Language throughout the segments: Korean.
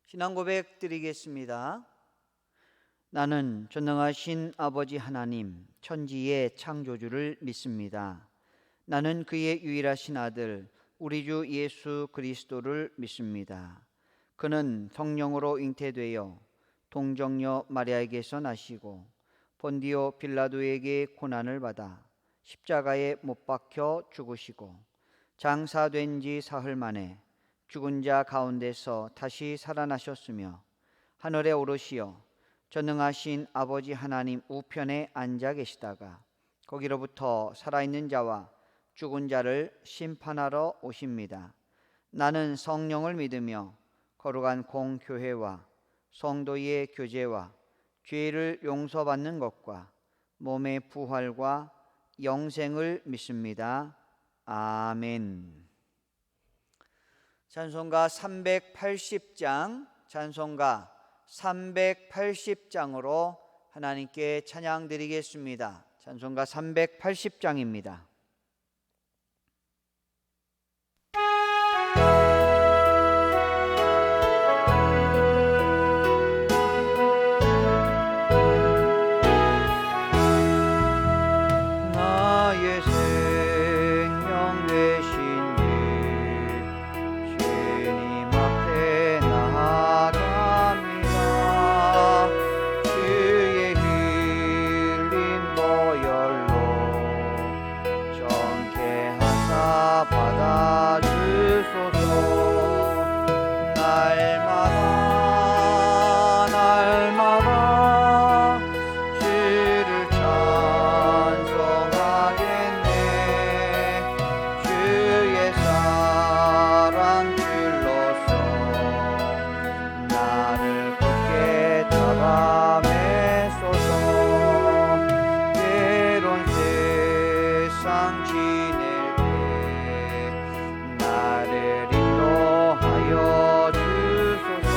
신앙 고백 드리겠습니다. 나는 전능하신 아버지 하나님, 천지의 창조주를 믿습니다. 나는 그의 유일하신 아들, 우리 주 예수 그리스도를 믿습니다. 그는 성령으로 잉태되어 동정녀 마리아에게서 나시고 본디오 빌라도에게 고난을 받아 십자가에 못 박혀 죽으시고 장사된 지 사흘 만에 죽은 자 가운데서 다시 살아나셨으며 하늘에 오르시어 전능하신 아버지 하나님 우편에 앉아 계시다가 거기로부터 살아있는 자와 죽은 자를 심판하러 오십니다. 나는 성령을 믿으며 거룩한 공교회와 성도의 교제와 죄를 용서받는 것과 몸의 부활과 영생을 믿습니다. 아멘. 찬송가 380장, 찬송가 380장으로 하나님께 찬양 드리겠습니다. 찬송가 380장입니다. 나의 생명 되신 주님 앞에 나아갑니다. 주의 흘린 보혈로 정케 하사 받아주소서. 날마다 주를 찬송하겠네. 주의 사랑 줄로서 나를 굳게 잡아매소서. 때론 세상 지낼 때 나를 인도하여 주소서.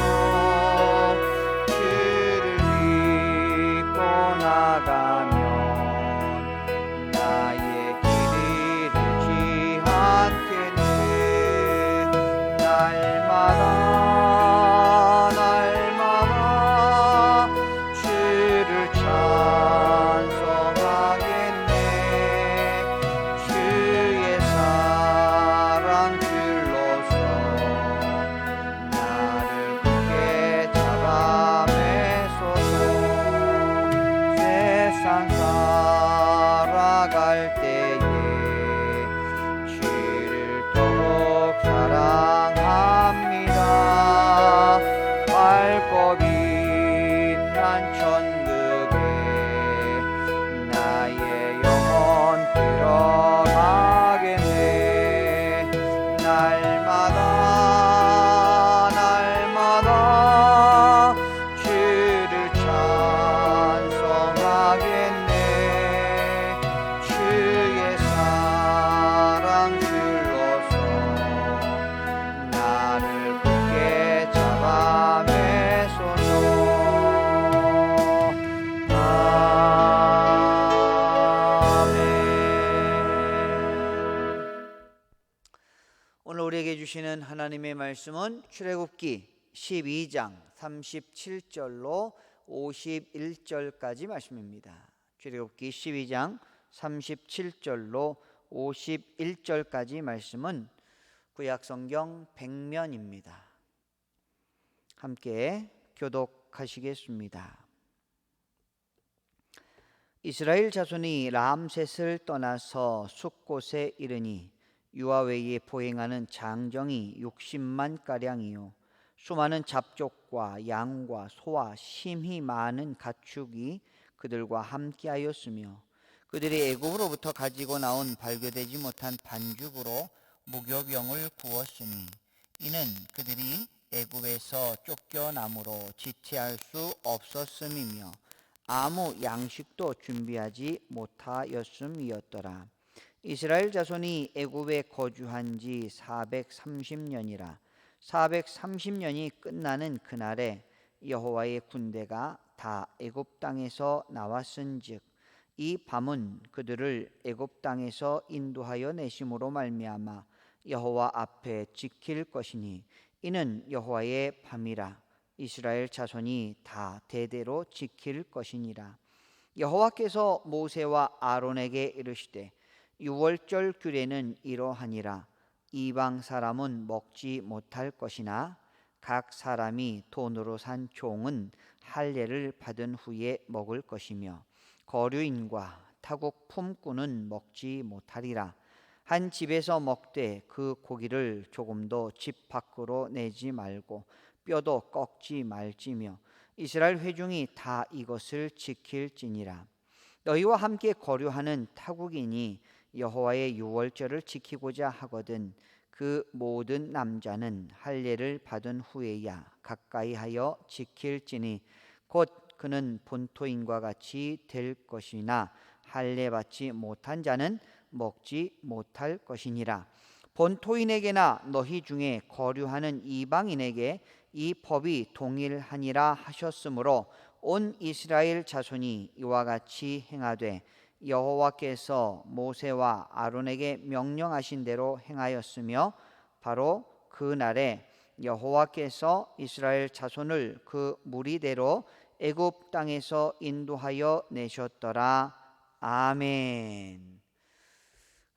주를 믿고 나가면 나의 길을 잃지 않겠네. 날마다 주를 찬송하겠네. 주의 사랑 줄로서 나를 굳게 잡아매소서. 세상 살아갈 때에 주를 더욱 사랑합니다. 밝고 빛난 천국에 나의 영혼 들어가겠네. 날마다 주를 찬송하겠네. 주의 사랑 줄로서 나를 굳게 잡아매소서. 아멘. 오늘 우리에게 주시는 하나님의 말씀은 출애굽기 12장 37절로 51절까지 말씀입니다. 출애굽기 12장 37절로 51절까지 말씀은 구약성경 100면입니다. 함께 교독하시겠습니다. 이스라엘 자손이 람셋을 떠나서 숫곳에 이르니 유아 외에 보행하는 장정이 60만 가량이요 수많은 잡족과 양과 소와 심히 많은 가축이 그들과 함께하였으며 그들이 애굽으로부터 가지고 나온 발교되지 못한 반죽으로 무교병을 구웠으니 이는 그들이 애굽에서 쫓겨남으로 지체할 수 없었음이며 아무 양식도 준비하지 못하였음이었더라. 이스라엘 자손이 애굽에 거주한 지 430년이라 430년이 끝나는 그날에 여호와의 군대가 다 애굽 땅에서 나왔은즉 이 밤은 그들을 애굽 땅에서 인도하여 내심으로 말미암아 여호와 앞에 지킬 것이니 이는 여호와의 밤이라 이스라엘 자손이 다 대대로 지킬 것이니라. 여호와께서 모세와 아론에게 이르시되 유월절 규례는 이러하니라. 이방 사람은 먹지 못할 것이나 각 사람이 돈으로 산 종은 할례를 받은 후에 먹을 것이며 거류인과 타국 품꾼은 먹지 못하리라. 한 집에서 먹되 그 고기를 조금도 집 밖으로 내지 말고 뼈도 꺾지 말지며 이스라엘 회중이 다 이것을 지킬지니라. 너희와 함께 거류하는 타국인이 여호와의 유월절을 지키고자 하거든 그 모든 남자는 할례를 받은 후에야 가까이 하여 지킬지니 곧 그는 본토인과 같이 될 것이나 할례 받지 못한 자는 먹지 못할 것이니라. 본토인에게나 너희 중에 거류하는 이방인에게 이 법이 동일하니라 하셨으므로 온 이스라엘 자손이 이와 같이 행하되 여호와께서 모세와 아론에게 명령하신 대로 행하였으며 바로 그 날에 여호와께서 이스라엘 자손을 그 무리대로 애굽 땅에서 인도하여 내셨더라. 아멘.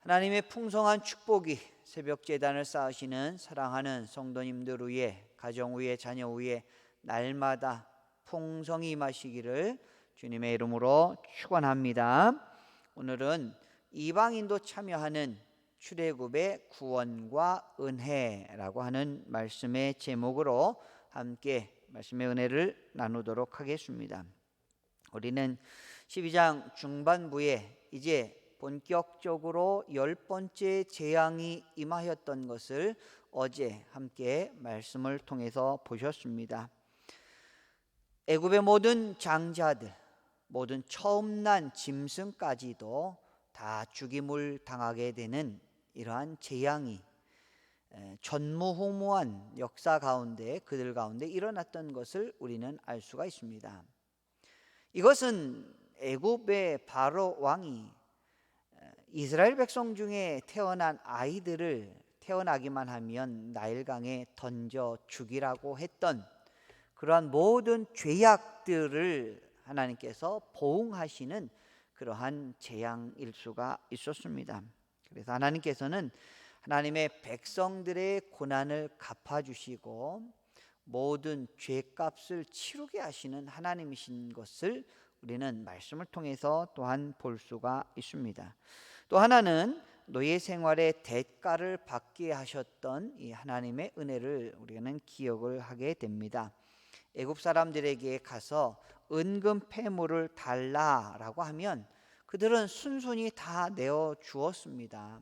하나님의 풍성한 축복이 새벽 제단을 쌓으시는 사랑하는 성도님들 위에, 가정 위에, 자녀 위에 날마다 풍성히 임하시기를 주님의 이름으로 축원합니다. 오늘은 이방인도 참여하는 출애굽의 구원과 은혜라고 하는 말씀의 제목으로 함께 말씀의 은혜를 나누도록 하겠습니다. 우리는 12장 중반부에 이제 본격적으로 10번째 재앙이 임하였던 것을 어제 함께 말씀을 통해서 보셨습니다. 애굽의 모든 장자들, 모든 처음 난 짐승까지도 다 죽임을 당하게 되는 이러한 재앙이 전무후무한 역사 가운데, 그들 가운데 일어났던 것을 우리는 알 수가 있습니다. 이것은 애굽의 바로 왕이 이스라엘 백성 중에 태어난 아이들을 태어나기만 하면 나일강에 던져 죽이라고 했던 그러한 모든 죄악들을 하나님께서 보응하시는 그러한 재앙일 수가 있었습니다. 그래서 하나님께서는 하나님의 백성들의 고난을 갚아주시고 모든 죄값을 치르게 하시는 하나님이신 것을 우리는 말씀을 통해서 또한 볼 수가 있습니다. 또 하나는 노예 생활의 대가를 받게 하셨던 이 하나님의 은혜를 우리는 기억을 하게 됩니다. 애굽 사람들에게 가서 은금 패물을 달라라고 하면 그들은 순순히 다 내어 주었습니다.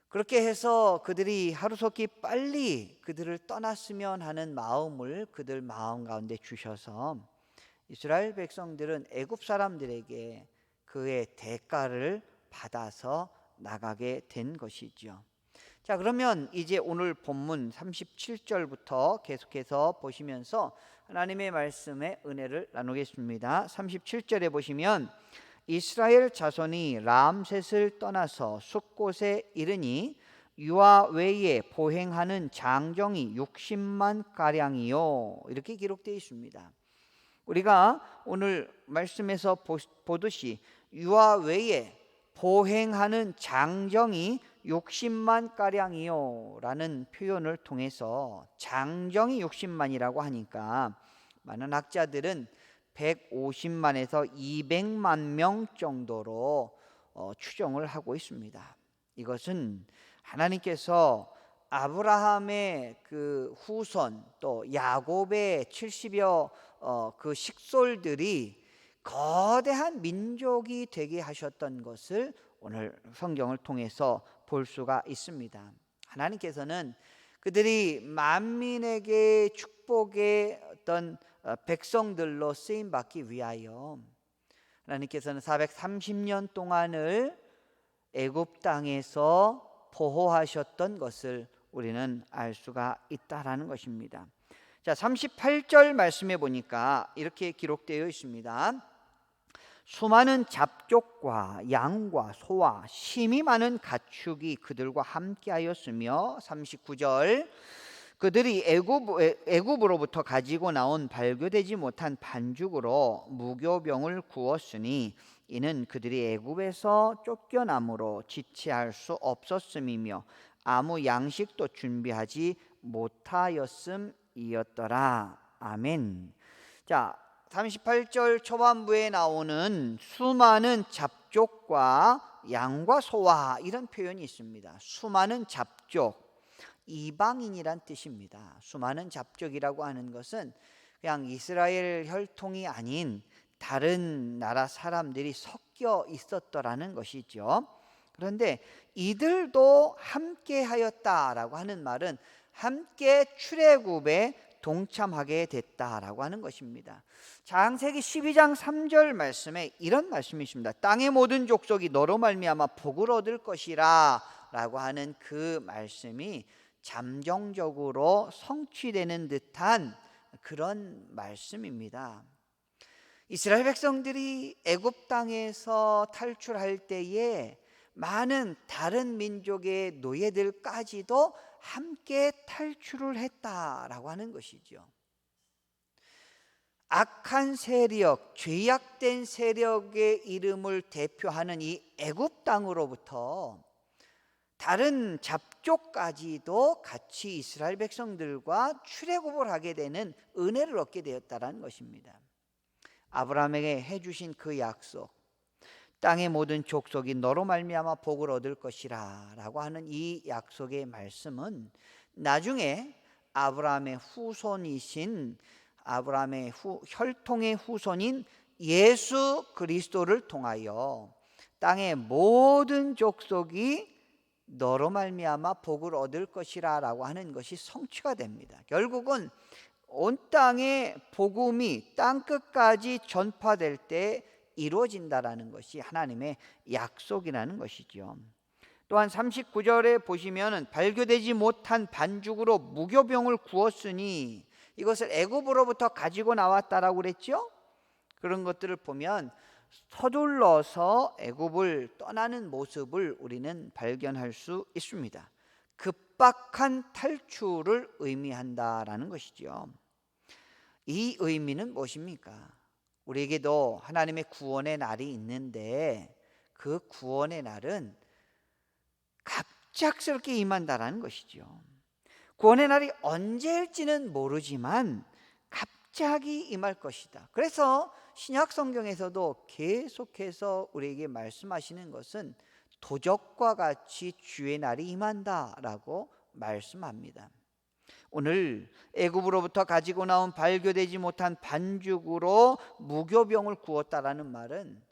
그렇게 해서 그들이 하루속히 빨리 그들을 떠났으면 하는 마음을 그들 마음 가운데 주셔서 이스라엘 백성들은 애굽 사람들에게 그의 대가를 받아서 나가게 된 것이죠. 자, 그러면 이제 오늘 본문 37절부터 계속해서 보시면서 하나님의 말씀의 은혜를 나누겠습니다. 37절에 보시면 이스라엘 자손이 람셋을 떠나서 숫곳에 이르니 유아 외에 보행하는 장정이 60만 가량이요, 이렇게 기록되어 있습니다. 우리가 오늘 말씀에서 보듯이 유아 외에 보행하는 장정이 60만 가량이요 라는 표현을 통해서 장정이 60만이라고 하니까 많은 학자들은 150만에서 200만 명 정도로 추정을 하고 있습니다. 이것은 하나님께서 아브라함의 그 후손 또 야곱의 70여 그 식솔들이 거대한 민족이 되게 하셨던 것을 오늘 성경을 통해서 볼 수가 있습니다. 하나님께서는 그들이 만민에게 축복의 어떤 백성들로 쓰임 받기 위하여 하나님께서는 430년 동안을 애굽 땅에서 보호하셨던 것을 우리는 알 수가 있다라는 것입니다. 자, 38절 말씀해 보니까 이렇게 기록되어 있습니다. 수많은 잡족과 양과 소와 심이 많은 가축이 그들과 함께하였으며 39절 그들이 애굽으로부터 가지고 나온 발교되지 못한 반죽으로 무교병을 구웠으니 이는 그들이 애굽에서 쫓겨남으로 지체할 수 없었음이며 아무 양식도 준비하지 못하였음이었더라. 아멘. 자, 38절 초반부에 나오는 수많은 잡족과 양과 소와 이런 표현이 있습니다. 수많은 잡족, 이방인이란 뜻입니다. 수많은 잡족이라고 하는 것은 그냥 이스라엘 혈통이 아닌 다른 나라 사람들이 섞여 있었더라는 것이죠. 그런데 이들도 함께 하였다라고 하는 말은 함께 출애굽에 동참하게 됐다라고 하는 것입니다. 창세기 12장 3절 말씀에 이런 말씀이 있습니다. 땅의 모든 족속이 너로 말미암아 복을 얻을 것이라 라고 하는 그 말씀이 잠정적으로 성취되는 듯한 그런 말씀입니다. 이스라엘 백성들이 애굽 땅에서 탈출할 때에 많은 다른 민족의 노예들까지도 함께 탈출을 했다라고 하는 것이죠. 악한 세력, 죄악된 세력의 이름을 대표하는 이 애굽 땅으로부터 다른 잡족까지도 같이 이스라엘 백성들과 출애굽을 하게 되는 은혜를 얻게 되었다는 것입니다. 아브라함에게 해주신 그 약속, 땅의 모든 족속이 너로 말미암아 복을 얻을 것이라 라고 하는 이 약속의 말씀은 나중에 아브라함의 후손이신 아브라함의 혈통의 후손인 예수 그리스도를 통하여 땅의 모든 족속이 너로 말미암아 복을 얻을 것이라 라고 하는 것이 성취가 됩니다. 결국은 온 땅의 복음이 땅끝까지 전파될 때 이루어진다라는 것이 하나님의 약속이라는 것이죠. 또한 39절에 보시면 발교되지 못한 반죽으로 무교병을 구웠으니 이것을 애굽으로부터 가지고 나왔다라고 그랬죠. 그런 것들을 보면 서둘러서 애굽을 떠나는 모습을 우리는 발견할 수 있습니다. 급박한 탈출을 의미한다라는 것이죠. 이 의미는 무엇입니까? 우리에게도 하나님의 구원의 날이 있는데 그 구원의 날은 갑작스럽게 임한다라는 것이죠. 구원의 날이 언제일지는 모르지만 갑자기 임할 것이다. 그래서 신약 성경에서도 계속해서 우리에게 말씀하시는 것은 도적과 같이 주의 날이 임한다라고 말씀합니다. 오늘 애굽으로부터 가지고 나온 발교되지 못한 반죽으로 무교병을 구웠다라는 말은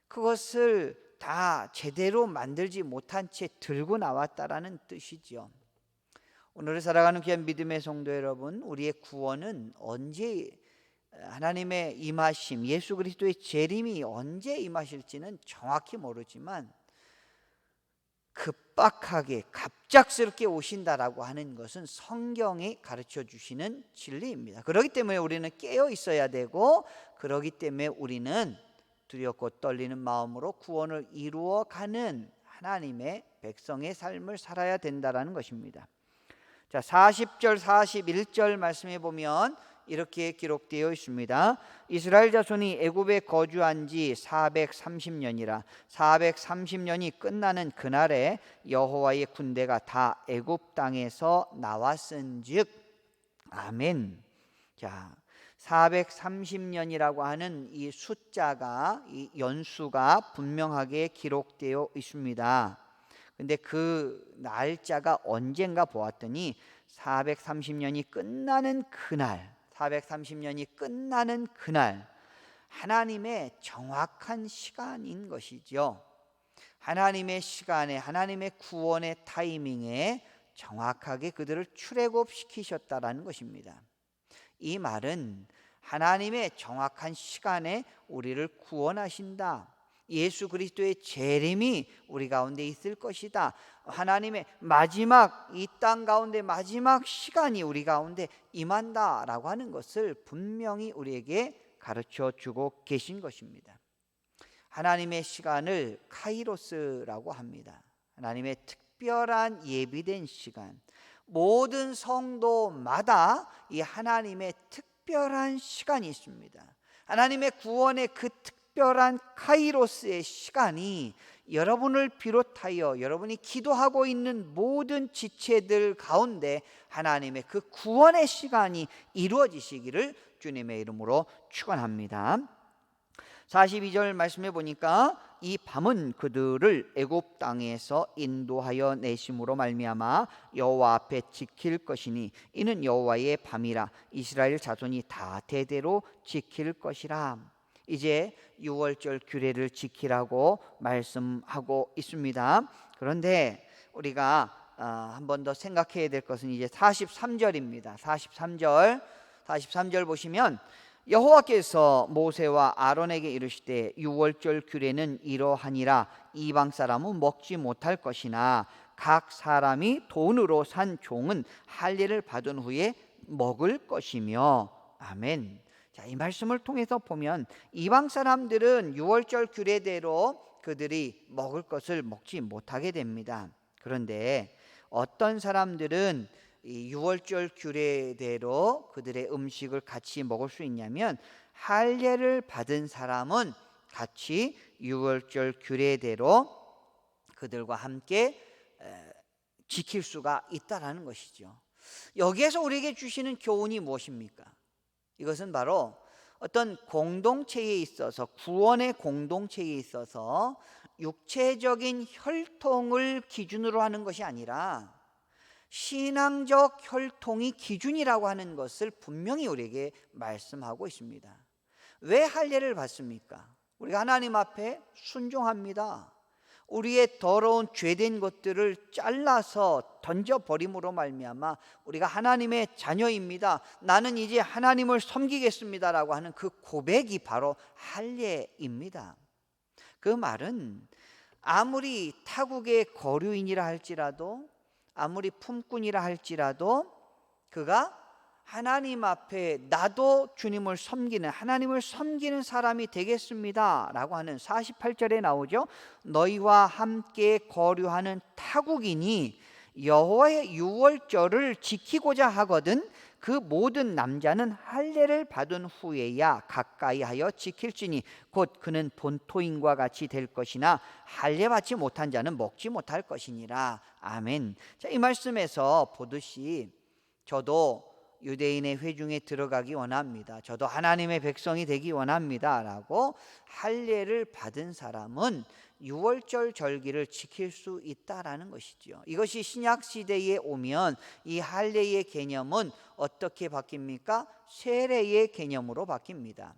그것을 다 제대로 만들지 못한 채 들고 나왔다라는 뜻이죠. 오늘을 살아가는 귀한 믿음의 성도 여러분, 우리의 구원은 언제 하나님의 임하심, 예수 그리스도의 재림이 언제 임하실지는 정확히 모르지만 급박하게 갑작스럽게 오신다라고 하는 것은 성경이 가르쳐 주시는 진리입니다. 그렇기 때문에 우리는 깨어 있어야 되고, 그렇기 때문에 우리는 두렵고 떨리는 마음으로 구원을 이루어가는 하나님의 백성의 삶을 살아야 된다라는 것입니다. 자, 40절 41절 말씀해 보면 이렇게 기록되어 있습니다. 이스라엘 자손이 애굽에 거주한 지 430년이라 430년이 끝나는 그날에 여호와의 군대가 다 애굽 땅에서 나왔은즉 아멘. 자, 430년이라고 하는 이 숫자가, 이 연수가 분명하게 기록되어 있습니다. 근데 그 날짜가 언젠가 보았더니 430년이 끝나는 그날, 430년이 끝나는 그날 하나님의 정확한 시간인 것이죠. 하나님의 시간에, 하나님의 구원의 타이밍에 정확하게 그들을 출애굽시키셨다라는 것입니다. 이 말은 하나님의 정확한 시간에 우리를 구원하신다. 예수 그리스도의 재림이 우리 가운데 있을 것이다. 하나님의 마지막, 이 땅 가운데 마지막 시간이 우리 가운데 임한다라고 하는 것을 분명히 우리에게 가르쳐 주고 계신 것입니다. 하나님의 시간을 카이로스라고 합니다. 하나님의 특별한 예비된 시간, 모든 성도마다 이 하나님의 특별한 시간이 있습니다. 하나님의 구원의 그 특별한 카이로스의 시간이 여러분을 비롯하여 여러분이 기도하고 있는 모든 지체들 가운데 하나님의 그 구원의 시간이 이루어지시기를 주님의 이름으로 축원합니다. 42절 말씀해 보니까 이 밤은 그들을 애굽 땅에서 인도하여 내심으로 말미암아 여호와 앞에 지킬 것이니 이는 여호와의 밤이라 이스라엘 자손이 다 대대로 지킬 것이라. 이제 유월절 규례를 지키라고 말씀하고 있습니다. 그런데 우리가 한 번 더 생각해야 될 것은 이제 43절입니다. 43절 보시면 여호와께서 모세와 아론에게 이르시되 유월절 규례는 이러하니라 이방 사람은 먹지 못할 것이나 각 사람이 돈으로 산 종은 할례를 받은 후에 먹을 것이며. 아멘. 자, 이 말씀을 통해서 보면 이방 사람들은 유월절 규례대로 그들이 먹을 것을 먹지 못하게 됩니다. 그런데 어떤 사람들은 이 유월절 규례대로 그들의 음식을 같이 먹을 수 있냐면 할례를 받은 사람은 같이 유월절 규례대로 그들과 함께 지킬 수가 있다라는 것이죠. 여기에서 우리에게 주시는 교훈이 무엇입니까? 이것은 바로 어떤 공동체에 있어서, 구원의 공동체에 있어서 육체적인 혈통을 기준으로 하는 것이 아니라 신앙적 혈통이 기준이라고 하는 것을 분명히 우리에게 말씀하고 있습니다. 왜 할례를 받습니까? 우리가 하나님 앞에 순종합니다. 우리의 더러운 죄된 것들을 잘라서 던져버림으로 말미암아 우리가 하나님의 자녀입니다. 나는 이제 하나님을 섬기겠습니다라고 하는 그 고백이 바로 할례입니다. 그 말은 아무리 타국의 거류인이라 할지라도, 아무리 품꾼이라 할지라도 그가 하나님 앞에 나도 주님을 섬기는, 하나님을 섬기는 사람이 되겠습니다 라고 하는 48절에 나오죠. 너희와 함께 거류하는 타국인이 여호와의 유월절을 지키고자 하거든 그 모든 남자는 할례를 받은 후에야 가까이 하여 지킬지니 곧 그는 본토인과 같이 될 것이나 할례 받지 못한 자는 먹지 못할 것이니라. 아멘. 자, 이 말씀에서 보듯이 저도 유대인의 회중에 들어가기 원합니다. 저도 하나님의 백성이 되기 원합니다 라고 할례를 받은 사람은 유월절 절기를 지킬 수 있다라는 것이죠. 이것이 신약 시대에 오면 이 할례의 개념은 어떻게 바뀝니까? 세례의 개념으로 바뀝니다.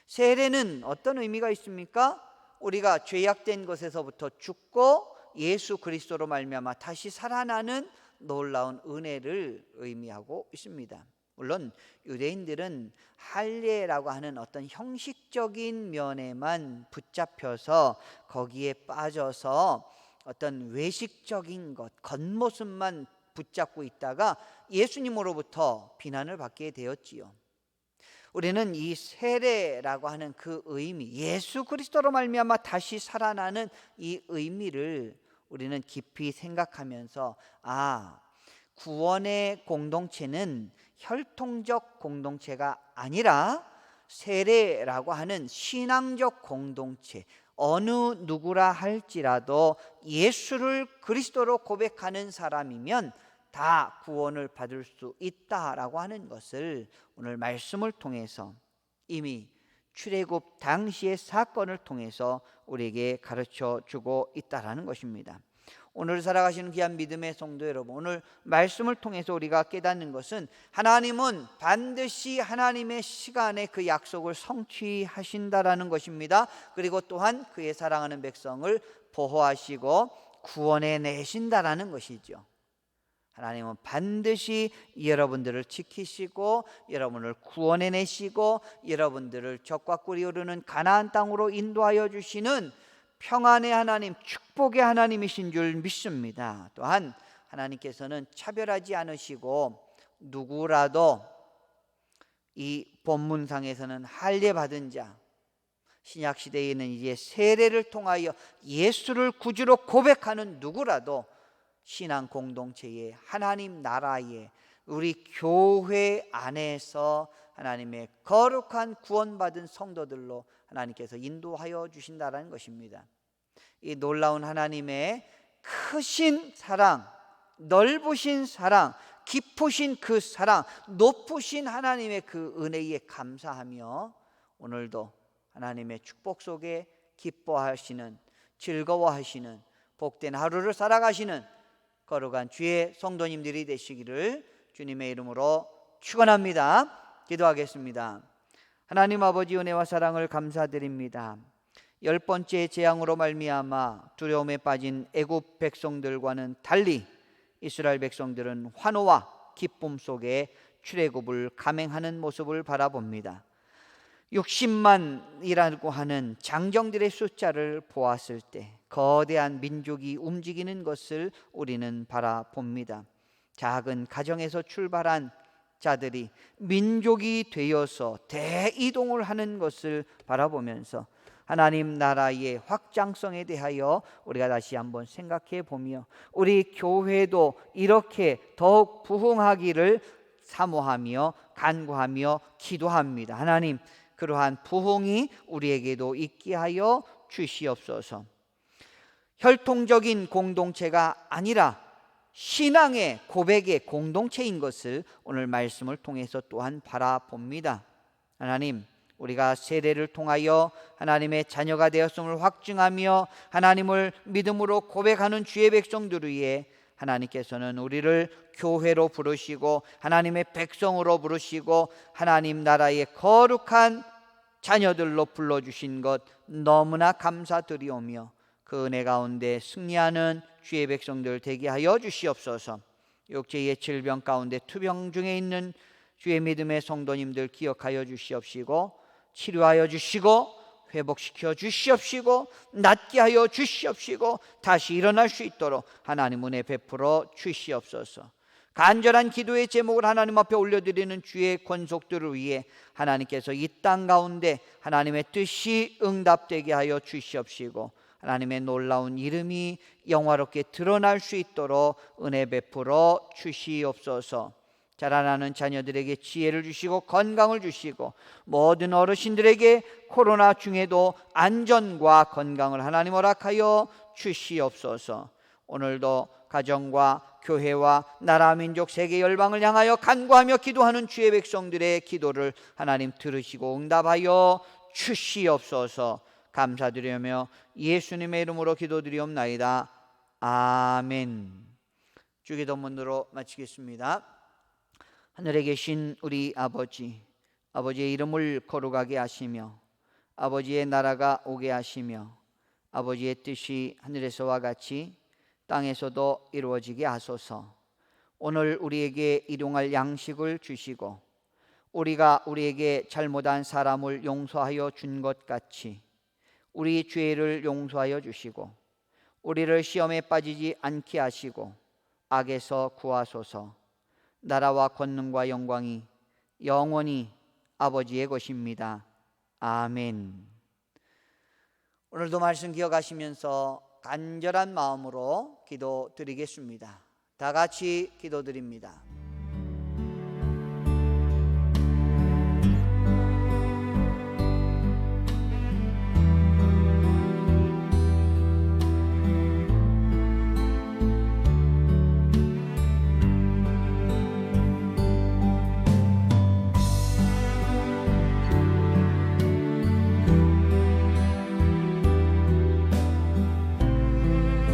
세례는 어떤 의미가 있습니까? 우리가 죄악된 것에서부터 죽고 예수 그리스도로 말미암아 다시 살아나는 놀라운 은혜를 의미하고 있습니다. 물론 유대인들은 할례라고 하는 어떤 형식적인 면에만 붙잡혀서 거기에 빠져서 어떤 외식적인 것, 겉모습만 붙잡고 있다가 예수님으로부터 비난을 받게 되었지요. 우리는 이 세례라고 하는 그 의미, 예수 그리스도로 말미암아 다시 살아나는 이 의미를 우리는 깊이 생각하면서 구원의 공동체는 혈통적 공동체가 아니라 세례라고 하는 신앙적 공동체, 어느 누구라 할지라도 예수를 그리스도로 고백하는 사람이면 다 구원을 받을 수 있다라고 하는 것을 오늘 말씀을 통해서 이미 출애굽 당시의 사건을 통해서 우리에게 가르쳐 주고 있다라는 것입니다. 오늘 살아가시는 귀한 믿음의 성도 여러분, 오늘 말씀을 통해서 우리가 깨닫는 것은 하나님은 반드시 하나님의 시간에 그 약속을 성취하신다라는 것입니다. 그리고 또한 그의 사랑하는 백성을 보호하시고 구원해 내신다라는 것이죠. 하나님은 반드시 여러분들을 지키시고 여러분을 구원해 내시고 여러분들을 적과 꿀이 흐르는 가나안 땅으로 인도하여 주시는 평안의 하나님, 축복의 하나님이신 줄 믿습니다. 또한 하나님께서는 차별하지 않으시고 누구라도 이 본문상에서는 할례 받은 자, 신약 시대에는 이제 세례를 통하여 예수를 구주로 고백하는 누구라도 신앙 공동체의 하나님 나라의 우리 교회 안에서 하나님의 거룩한 구원받은 성도들로 하나님께서 인도하여 주신다는 것입니다. 이 놀라운 하나님의 크신 사랑, 넓으신 사랑, 깊으신 그 사랑, 높으신 하나님의 그 은혜에 감사하며 오늘도 하나님의 축복 속에 기뻐하시는, 즐거워하시는 복된 하루를 살아가시는 거룩한 주의 성도님들이 되시기를 주님의 이름으로 축원합니다. 기도하겠습니다. 하나님 아버지, 은혜와 사랑을 감사드립니다. 10번째 재앙으로 말미암아 두려움에 빠진 애굽 백성들과는 달리 이스라엘 백성들은 환호와 기쁨 속에 출애굽을 감행하는 모습을 바라봅니다. 60만이라고 하는 장정들의 숫자를 보았을 때 거대한 민족이 움직이는 것을 우리는 바라봅니다. 작은 가정에서 출발한 자들이 민족이 되어서 대이동을 하는 것을 바라보면서 하나님 나라의 확장성에 대하여 우리가 다시 한번 생각해 보며 우리 교회도 이렇게 더욱 부흥하기를 사모하며 간구하며 기도합니다. 하나님, 그러한 부흥이 우리에게도 있게 하여 주시옵소서. 혈통적인 공동체가 아니라 신앙의 고백의 공동체인 것을 오늘 말씀을 통해서 또한 바라봅니다. 하나님, 우리가 세례를 통하여 하나님의 자녀가 되었음을 확증하며 하나님을 믿음으로 고백하는 주의 백성들 위해 하나님께서는 우리를 교회로 부르시고 하나님의 백성으로 부르시고 하나님 나라의 거룩한 자녀들로 불러주신 것 너무나 감사드리오며 그 은혜 가운데 승리하는 주의 백성들 되게 하여 주시옵소서. 육체의 질병 가운데 투병 중에 있는 주의 믿음의 성도님들 기억하여 주시옵시고 치료하여 주시고 회복시켜 주시옵시고 낫게 하여 주시옵시고 다시 일어날 수 있도록 하나님 은혜 베풀어 주시옵소서. 간절한 기도의 제목을 하나님 앞에 올려드리는 주의 권속들을 위해 하나님께서 이 땅 가운데 하나님의 뜻이 응답되게 하여 주시옵시고 하나님의 놀라운 이름이 영화롭게 드러날 수 있도록 은혜 베풀어 주시옵소서. 자라나는 자녀들에게 지혜를 주시고 건강을 주시고 모든 어르신들에게 코로나 중에도 안전과 건강을 하나님 허락하여 주시옵소서. 오늘도 가정과 교회와 나라 민족 세계 열방을 향하여 간구하며 기도하는 주의 백성들의 기도를 하나님 들으시고 응답하여 주시옵소서. 감사드리며 예수님의 이름으로 기도드리옵나이다. 아멘. 주기도문으로 마치겠습니다. 하늘에 계신 우리 아버지, 아버지의 이름을 거룩하게 하시며 아버지의 나라가 오게 하시며 아버지의 뜻이 하늘에서와 같이 땅에서도 이루어지게 하소서. 오늘 우리에게 일용할 양식을 주시고 우리가 우리에게 잘못한 사람을 용서하여 준 것 같이 우리 죄를 용서하여 주시고 우리를 시험에 빠지지 않게 하시고 악에서 구하소서. 나라와 권능과 영광이 영원히 아버지의 것입니다. 아멘. 오늘도 말씀 기억하시면서 간절한 마음으로 기도드리겠습니다. 다 같이 기도드립니다.